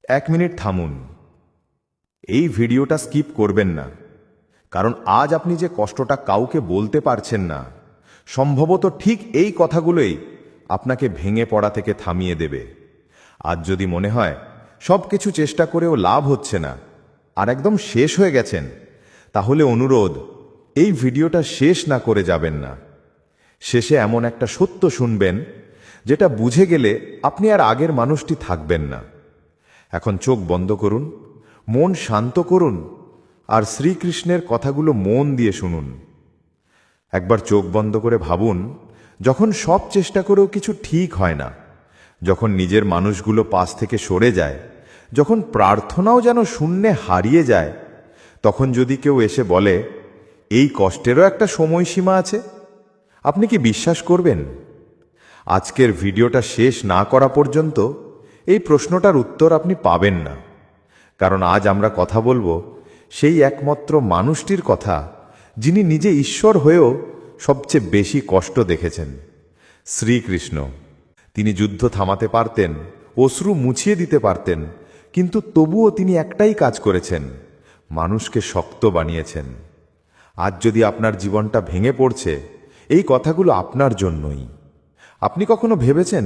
1 minute থামুন। এই ভিডিওটা স্কিপ করবেন না, কারণ আজ আপনি যে কষ্টটা কাউকে বলতে পারছেন না, সম্ভবত ঠিক এই কথাগুলোই আপনাকে ভেঙে পড়া থেকে থামিয়ে দেবে। আজ যদি মনে হয় সবকিছু চেষ্টা করেও লাভ হচ্ছে না আর একদম শেষ হয়ে গেছেন, তাহলে অনুরোধ, এই ভিডিওটা শেষ না করে যাবেন না। শেষে এমন একটা সত্য শুনবেন যেটা বুঝে গেলে আপনি আর আগের মানুষটি থাকবেন না। এখন চোখ বন্ধ করুন, মন শান্ত করুন আর শ্রীকৃষ্ণের কথাগুলো মন দিয়ে শুনুন। একবার চোখ বন্ধ করে ভাবুন, যখন সব চেষ্টা করেও কিছু ঠিক হয় না, যখন নিজের মানুষগুলো পাশ থেকে সরে যায়, যখন প্রার্থনাও যেন শূন্যে হারিয়ে যায়, তখন যদি কেউ এসে বলে এই কষ্টেরও একটা সময়সীমা আছে, আপনি কি বিশ্বাস করবেন? আজকের ভিডিওটা শেষ না করা পর্যন্ত এই প্রশ্নটার উত্তর আপনি পাবেন না, কারণ আজ আমরা কথা বলবো সেই একমাত্র মানুষটির কথা যিনি নিজে ঈশ্বর হয়েও সবচেয়ে বেশি কষ্ট দেখেছেন, শ্রীকৃষ্ণ। তিনি যুদ্ধ থামাতে পারতেন, অশ্রু মুছিয়ে দিতে পারতেন, কিন্তু তবুও তিনি একটাই কাজ করেছেন, মানুষকে শক্ত বানিয়েছেন। আজ যদি আপনার জীবনটা ভেঙে পড়ছে, এই কথাগুলো আপনার জন্যই। আপনি কখনো ভেবেছেন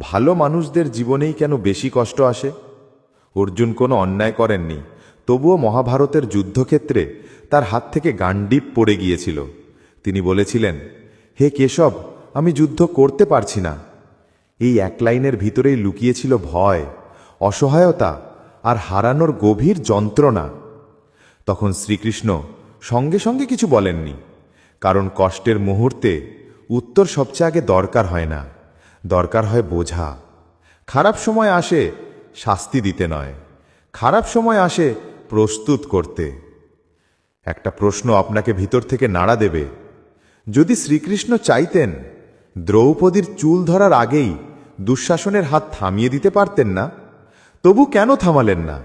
ভালো মানুষদের জীবনেই কেন বেশি কষ্ট আসে? অর্জুন কোনো অন্যায় করেননি, তবুও মহাভারতের যুদ্ধক্ষেত্রে তার হাত থেকে গান্ডীব পড়ে গিয়েছিল। তিনি বলেছিলেন, হে কেশব, আমি যুদ্ধ করতে পারছি না। এই এক লাইনের ভিতরেই লুকিয়েছিল ভয়, অসহায়তা আর হারানোর গভীর যন্ত্রণা। তখন শ্রীকৃষ্ণ সঙ্গে সঙ্গে কিছু বলেননি, কারণ কষ্টের মুহূর্তে উত্তর সবচেয়ে আগে দরকার হয় না, দরকার হয় বোঝা। খারাপ সময় আসে শাস্তি দিতে নয়, খারাপ সময় আসে প্রস্তুত করতে। একটা প্রশ্ন আপনাকে ভিতর থেকে নাড়া দেবে, যদি শ্রীকৃষ্ণ চাইতেন, দ্রৌপদীর চুল ধরার আগেই দুঃশাসনের হাত থামিয়ে দিতে পারতেন না? তবু কেন থামালেন না?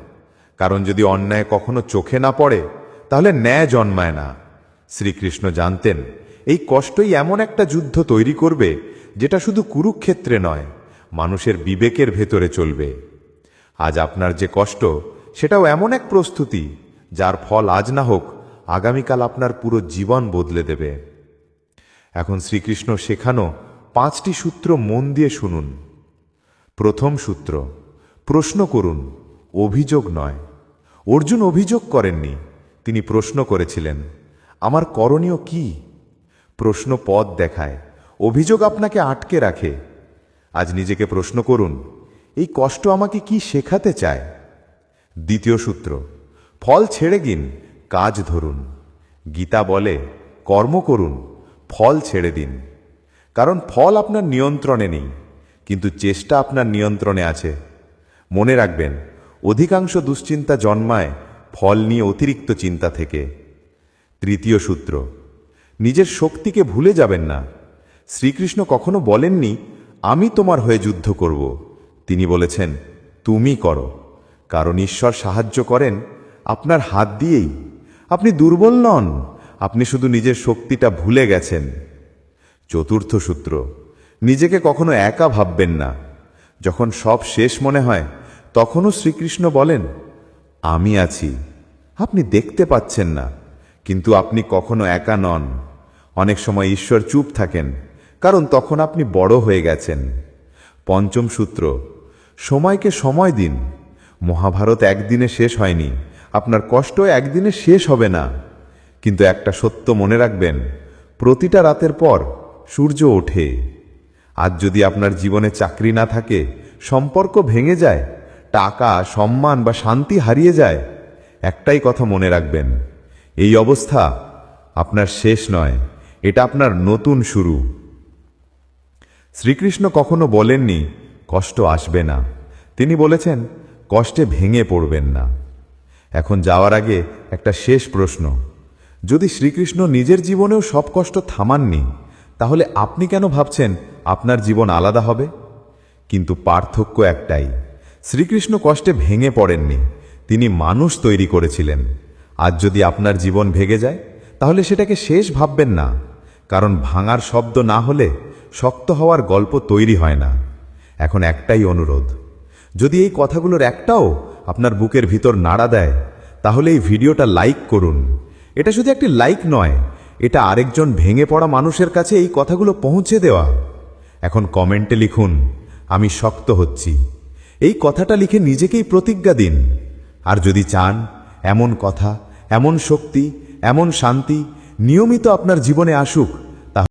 কারণ যদি অন্যায় কখনো চোখে না পড়ে, তাহলে ন্যায় জন্মায় না। শ্রীকৃষ্ণ জানতেন এই কষ্টই এমন একটা যুদ্ধ তৈরি করবে যেটা শুধু কুরুক্ষেত্রে নয়, মানুষের বিবেকের ভেতরে চলবে। আজ আপনার যে কষ্ট, সেটাও এমন এক প্রস্তুতি যার ফল আজ না হোক, আগামীকাল আপনার পুরো জীবন বদলে দেবে। এখন শ্রীকৃষ্ণ শেখানো 5টি সূত্র মন দিয়ে শুনুন। প্রথম সূত্র, প্রশ্ন করুন, অভিযোগ নয়। অর্জুন অভিযোগ করেননি, তিনি প্রশ্ন করেছিলেন, আমার করণীয় কি? প্রশ্ন পথ দেখায়, অভিযোগ আপনাকে আটকে রাখে। আজ নিজেকে প্রশ্ন করুন, এই কষ্ট আমাকে কি শেখাতে চায়? দ্বিতীয় সূত্র, ফল ছেড়ে দিন, কাজ ধরুন। গীতা বলে, কর্ম করুন, ফল ছেড়ে দিন। কারণ ফল আপনার নিয়ন্ত্রণে নেই, কিন্তু চেষ্টা আপনার নিয়ন্ত্রণে আছে। মনে রাখবেন, অধিকাংশ দুশ্চিন্তা জন্মায় ফল নিয়ে অতিরিক্ত চিন্তা থেকে। তৃতীয় সূত্র, নিজের শক্তিকে ভুলে যাবেন না। শ্রীকৃষ্ণ কখনো বলেননি আমি তোমার হয়ে যুদ্ধ করব, তিনি বলেছেন তুমি করো। কারণ ঈশ্বর সাহায্য করেন আপনার হাত দিয়েই। আপনি দুর্বল নন, আপনি শুধু নিজের শক্তিটা ভুলে গেছেন। চতুর্থ সূত্র, নিজেকে কখনো একা ভাববেন না। যখন সব শেষ মনে হয়, তখনও শ্রীকৃষ্ণ বলেন আমি আছি। আপনি দেখতে পাচ্ছেন না, কিন্তু আপনি কখনো একা নন। অনেক সময় ঈশ্বর চুপ থাকেন, কারণ তখন আপনি বড় হয়ে গেছেন। পঞ্চম সূত্র, সময়কে সময় দিন। মহাভারত একদিনে শেষ হয়নি, আপনার কষ্ট একদিনে শেষ হবে না। কিন্তু একটা সত্য মনে রাখবেন, প্রতিটা রাতের পর সূর্য ওঠে। আজ যদি আপনার জীবনে চাকরি না থাকে, সম্পর্ক ভেঙে যায়, টাকা, সম্মান বা শান্তি হারিয়ে যায়, একটাই কথা মনে রাখবেন, এই অবস্থা আপনার শেষ নয়, এটা আপনার নতুন শুরু। শ্রীকৃষ্ণ কখনো বলেননি কষ্ট আসবে না, তিনি বলেছেন কষ্টে ভেঙে পড়বেন না। এখন যাওয়ার আগে একটা শেষ প্রশ্ন, যদি শ্রীকৃষ্ণ নিজের জীবনেও সব কষ্ট থামাননি, তাহলে আপনি কেন ভাবছেন আপনার জীবন আলাদা হবে? কিন্তু পার্থক্য একটাই, শ্রীকৃষ্ণ কষ্টে ভেঙে পড়েননি, তিনি মানুষ তৈরি করেছিলেন। আজ যদি আপনার জীবন ভেঙে যায়, তাহলে সেটাকে শেষ ভাববেন না, কারণ ভাঙার শব্দ না হলে শক্ত হওয়ার গল্প তৈরি হয় না। এখন একটাই অনুরোধ, যদি এই কথাগুলোর একটাও আপনার বুকের ভিতর নাড়া দেয়, তাহলে এই ভিডিওটা লাইক করুন। এটা শুধু একটি লাইক নয়, এটা আরেকজন ভেঙে পড়া মানুষের কাছে এই কথাগুলো পৌঁছে দেওয়া। এখন কমেন্টে লিখুন, আমি শক্ত হচ্ছি। এই কথাটা লিখে নিজেকেই প্রতিজ্ঞা দিন। আর যদি চান এমন কথা, এমন শক্তি, এমন শান্তি নিয়মিত আপনার জীবনে আসুক,